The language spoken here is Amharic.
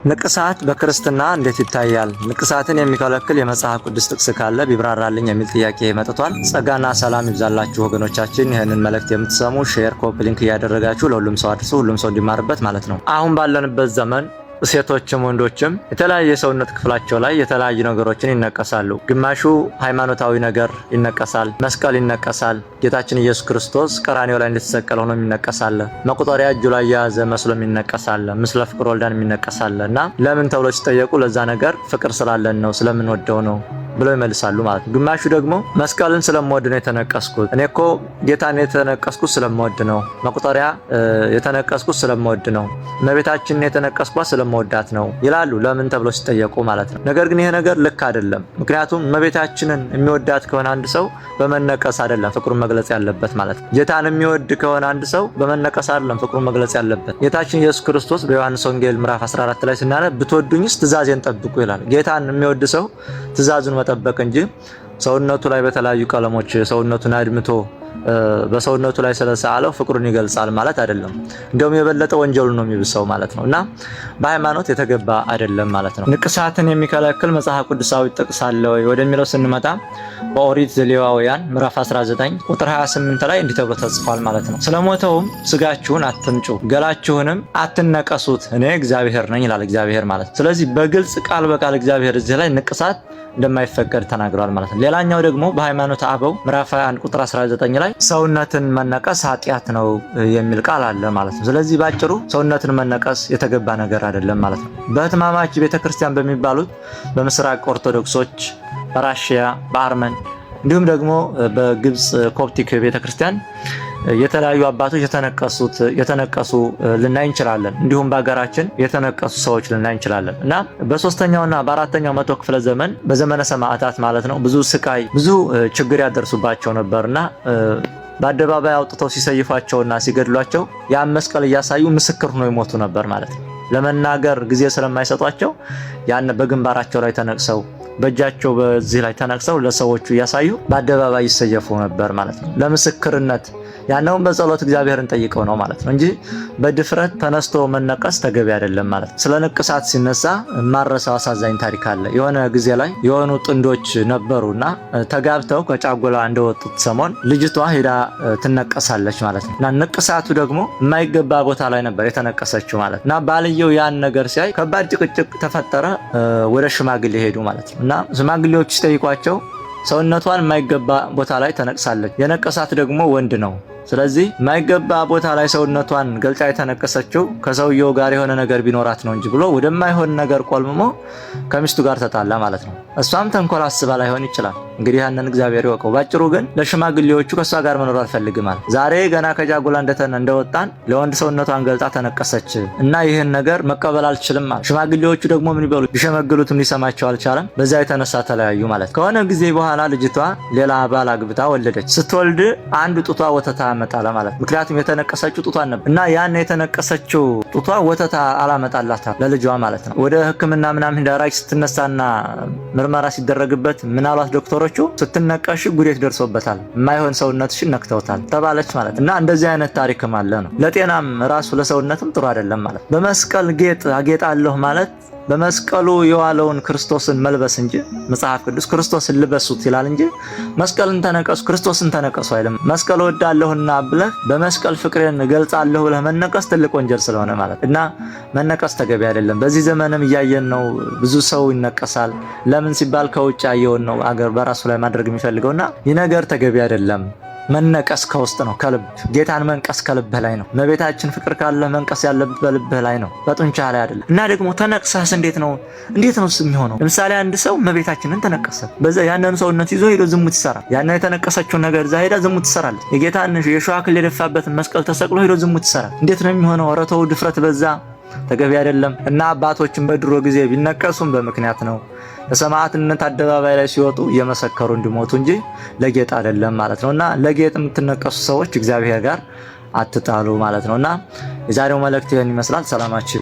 ንቅሳት በክርስትና እንዴት ይታያል? ንቅሳትን የሚከለክል የመጽሐፍ ቅዱስ ጥቅስ ካለ ቢብራራልኝ የሚል ጥያቄ መጥቷል። ጸጋና ሰላም ይብዛላችሁ ወገኖቻችን። ይህንን መልእክት የምትሰሙ ሼር፣ ኮፒ ሊንክ እያደረጋችሁ ለሁሉም ሰው አድርሱ፣ ሁሉም ሰው እንዲማርበት ማለት ነው። አሁን ባለንበት ዘመን ሴቶችም ወንዶችም የተለያየ የሰውነት ክፍላቸው ላይ የተለያዩ ነገሮችን ይነቀሳሉ። ግማሹ ሃይማኖታዊ ነገር ይነቀሳል፣ መስቀል ይነቀሳል። ጌታችን ኢየሱስ ክርስቶስ ቀራንዮ ላይ እንደተሰቀለ ሆኖ ይነቀሳል። መቁጠሪያ እጁ ላይ የያዘ መስሎም ይነቀሳል። ምስለ ፍቅር ወልዳን ይነቀሳል። እና ለምን ተብሎ ሲጠየቁ ለዛ ነገር ፍቅር ስላለን ነው፣ ስለምንወደው ነው ብለው ይመልሳሉ ማለት ነው። ግማሹ ደግሞ መስቀልን ስለምወድ ነው የተነቀስኩት፣ እኔ እኮ ጌታን የተነቀስኩት ስለምወድ ነው፣ መቁጠሪያ የተነቀስኩት ስለምወድ ነው፣ እመቤታችንን የተነቀስኳት ስለምወዳት ነው ይላሉ። ለምን ተብሎ ሲጠየቁ ማለት ነው። ነገር ግን ይሄ ነገር ልክ አይደለም። ምክንያቱም እመቤታችንን የሚወዳት ከሆነ አንድ ሰው በመነቀስ አይደለም ፍቅሩን መግለጽ ያለበት ማለት ነው። ጌታን የሚወድ ከሆነ አንድ ሰው በመነቀስ አይደለም ፍቅሩን መግለጽ ያለበት። ጌታችን ኢየሱስ ክርስቶስ በዮሐንስ ወንጌል ምዕራፍ 14 ላይ ስናነብ ብትወዱኝስ ትእዛዜን ጠብቁ ይላል። ጌታን የሚወድ ሰው ትእዛዙን መጠበቅ እንጂ ሰውነቱ ላይ በተለያዩ ቀለሞች ሰውነቱን አድምቶ በሰውነቱ ላይ ስለሰዓለው ፍቅሩን ይገልጻል ማለት አይደለም። እንደውም የበለጠ ወንጀሉን ነው የሚብሰው ማለት ነው። እና በሃይማኖት የተገባ አይደለም ማለት ነው። ንቅሳትን የሚከለክል መጽሐፍ ቅዱሳዊ ጥቅስ አለ ወይ ወደሚለው ስንመጣ በኦሪት ዘሌዋውያን ምዕራፍ 19 ቁጥር 28 ላይ እንዲህ ተብሎ ተጽፏል ማለት ነው። ስለሞተውም ስጋችሁን አትንጩ፣ ገላችሁንም አትነቀሱት፣ እኔ እግዚአብሔር ነኝ ይላል እግዚአብሔር ማለት ነው። ስለዚህ በግልጽ ቃል በቃል እግዚአብሔር እዚህ ላይ ንቅሳት እንደማይፈቀድ ተናግሯል ማለት ነው። ሌላኛው ደግሞ በሃይማኖት አበው ምዕራፍ 21 ቁጥር 19 ላይ ሰውነትን መነቀስ ኃጢአት ነው የሚል ቃል አለ ማለት ነው። ስለዚህ ባጭሩ ሰውነትን መነቀስ የተገባ ነገር አይደለም ማለት ነው። በህትማማች ቤተክርስቲያን በሚባሉት በምስራቅ ኦርቶዶክሶች፣ በራሺያ፣ በአርመን እንዲሁም ደግሞ በግብጽ ኮፕቲክ ቤተክርስቲያን የተለያዩ አባቶች የተነቀሱ ልናይ እንችላለን። እንዲሁም በአገራችን የተነቀሱ ሰዎች ልናይ እንችላለን። እና በ3ኛውና በ4ኛው መቶ ክፍለ ዘመን በዘመነ ሰማዕታት ማለት ነው ብዙ ስቃይ ብዙ ችግር ያደርሱባቸው ነበርና በአደባባይ አውጥተው ሲሰይፏቸውና ሲገድሏቸው ያን መስቀል እያሳዩ ምስክር ሆነው ይሞቱ ነበር ማለት ነው። ለመናገር ጊዜ ስለማይሰጧቸው ያን በግንባራቸው ላይ ተነቅሰው በእጃቸው በዚህ ላይ ተነቅሰው ለሰዎቹ እያሳዩ በአደባባይ ይሰየፉ ነበር ማለት ነው። ለምስክርነት ያነውን በጸሎት እግዚአብሔርን ጠይቀው ነው ማለት ነው እንጂ በድፍረት ተነስቶ መነቀስ ተገቢ አይደለም ማለት ነው። ስለ ንቅሳት ሲነሳ ማረሳው አሳዛኝ ታሪክ አለ። የሆነ ጊዜ ላይ የሆኑ ጥንዶች ነበሩና ተጋብተው ከጫጎላ እንደወጡት ሰሞን ልጅቷ ሄዳ ትነቀሳለች ማለት ነው። እና ንቅሳቱ ደግሞ የማይገባ ቦታ ላይ ነበር የተነቀሰችው ማለት እና ባልየው ያን ነገር ሲያይ ከባድ ጭቅጭቅ ተፈጠረ። ወደ ሽማግሌ ሄዱ ማለት ነው። እና ሽማግሌዎች ሲጠይቋቸው ሰውነቷን የማይገባ ቦታ ላይ ተነቅሳለች፣ የነቀሳት ደግሞ ወንድ ነው። ስለዚህ የማይገባ ቦታ ላይ ሰውነቷን ገልጫ የተነቀሰችው ከሰውየው ጋር የሆነ ነገር ቢኖራት ነው እንጂ ብሎ ወደማይሆን ነገር ቆልምሞ ከሚስቱ ጋር ተጣላ ማለት ነው። እሷም ተንኮል አስባ ላይሆን ይችላል። እንግዲህ ያንን እግዚአብሔር ይወቀው። ባጭሩ ግን ለሽማግሌዎቹ ከሷ ጋር መኖር አልፈልግም ማለት ዛሬ ገና ከጃጎላ እንደወጣን ለወንድ ሰውነቷን ገልጣ ተነቀሰች እና ይህን ነገር መቀበል አልችልም ማለት። ሽማግሌዎቹ ደግሞ ምን ይበሉ ቢሸመግሉትም ሊሰማቸው አልቻለም። በዛ የተነሳ ተለያዩ ማለት። ከሆነ ጊዜ በኋላ ልጅቷ ሌላ ባል አግብታ ወለደች። ስትወልድ አንድ ጡቷ ወተታ አመጣለ ማለት። ምክንያቱም የተነቀሰችው ጡቷን ነበር እና ያን የተነቀሰችው ጡቷ ወተታ አላመጣላታ ለልጇ ማለት ነው። ወደ ሕክምና ምናምን ዳራጅ ስትነሳና ምርመራ ሲደረግበት ምን አሏት ዶክተሮቹ? ስትነቀሽ ጉዴት ደርሶበታል፣ የማይሆን ሰውነትሽን ነክተውታል ተባለች ማለት እና እንደዚህ አይነት ታሪክም አለ ነው። ለጤናም ራሱ ለሰውነትም ጥሩ አይደለም ማለት። በመስቀል ጌጥ አጌጣለሁ ማለት በመስቀሉ የዋለውን ክርስቶስን መልበስ እንጂ መጽሐፍ ቅዱስ ክርስቶስን ልበሱት ይላል እንጂ መስቀልን ተነቀሱ ክርስቶስን ተነቀሱ አይልም። መስቀል ወዳለሁና ብለህ በመስቀል ፍቅሬን ገልጻለሁ ብለህ መነቀስ ትልቅ ወንጀል ስለሆነ ማለት እና መነቀስ ተገቢ አይደለም። በዚህ ዘመንም እያየን ነው። ብዙ ሰው ይነቀሳል። ለምን ሲባል ከውጭ ያየውን ነው አገር በራሱ ላይ ማድረግ የሚፈልገውና ይህ ነገር ተገቢ አይደለም። መነቀስ ከውስጥ ነው፣ ከልብ። ጌታን መንቀስ ከልብህ ላይ ነው። እመቤታችን ፍቅር ካለ መንቀስ ያለብህ በልብህ ላይ ነው፣ በጡንቻ ላይ አይደለም። እና ደግሞ ተነቅሳስ እንዴት ነው የሚሆነው? ለምሳሌ አንድ ሰው እመቤታችንን ተነቀሰ፣ በዛ ያንን ሰውነት ይዞ ሄዶ ዝሙት ይሰራል። ያንን የተነቀሰችውን ነገር እዛ ሄዳ ዝሙት ትሰራለች። የጌታን የሸዋ አክሊል የደፋበትን መስቀል ተሰቅሎ ሄዶ ዝሙት ይሰራል። እንዴት ነው የሚሆነው? ኧረ ተው፣ ድፍረት በዛ፣ ተገቢ አይደለም። እና አባቶችን በድሮ ጊዜ ቢነቀሱም በምክንያት ነው። ለሰማዕትነት አደባባይ ላይ ሲወጡ እየመሰከሩ እንዲሞቱ እንጂ ለጌጥ አይደለም ማለት ነውና ለጌጥ የምትነቀሱ ሰዎች እግዚአብሔር ጋር አትጣሉ ማለት ነውና የዛሬው መልእክት ይህን ይመስላል። ሰላማችሁ